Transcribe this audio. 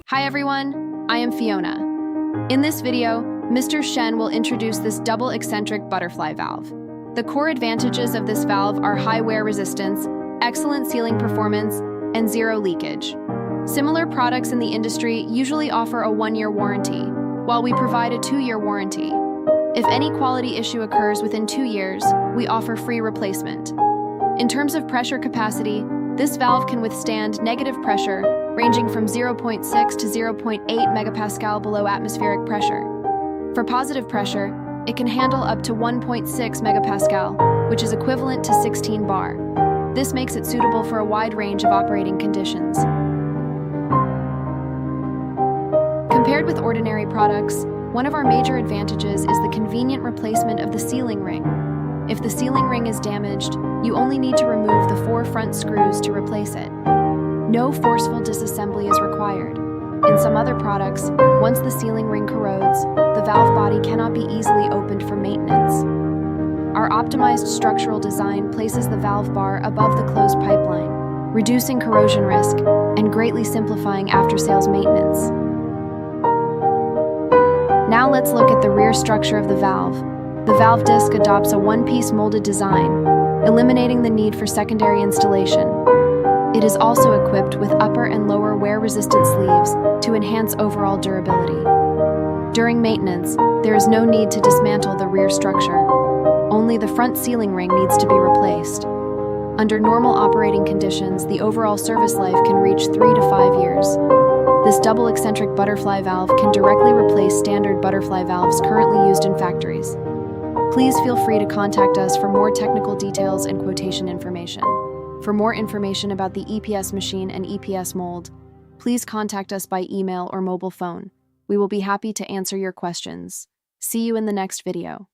Hi everyone, I am Fiona. In this video, Mr. Shen will introduce this double eccentric butterfly valve. The core advantages of this valve are high wear resistance, excellent sealing performance, and zero leakage. Similar products in the industry usually offer a 1-year warranty, while we provide a 2-year warranty. If any quality issue occurs within 2 years, we offer free replacement. In terms of pressure capacity, this valve can withstand negative pressure ranging from 0.6 to 0.8 megapascal below atmospheric pressure. For positive pressure, it can handle up to 1.6 megapascal, which is equivalent to 16 bar. This makes it suitable for a wide range of operating conditions. Compared with ordinary products, one of our major advantages is the convenient replacement of the sealing ring. If the sealing ring is damaged, you only need to remove the 4 front screws to replace it. No forceful disassembly is required. In some other products, once the sealing ring corrodes, the valve body cannot be easily opened for maintenance. Our optimized structural design places the valve bar above the closed pipeline, reducing corrosion risk and greatly simplifying after-sales maintenance. Now let's look at the rear structure of the valve. The valve disc adopts a one-piece molded design, eliminating the need for secondary installation. It is also equipped with upper and lower wear-resistant sleeves to enhance overall durability. During maintenance, there is no need to dismantle the rear structure. Only the front sealing ring needs to be replaced. Under normal operating conditions, the overall service life can reach 3 to 5 years. This double eccentric butterfly valve can directly replace standard butterfly valves currently used in factories. Please feel free to contact us for more technical details and quotation information. For more information about the EPS machine and EPS mold, please contact us by email or mobile phone. We will be happy to answer your questions. See you in the next video.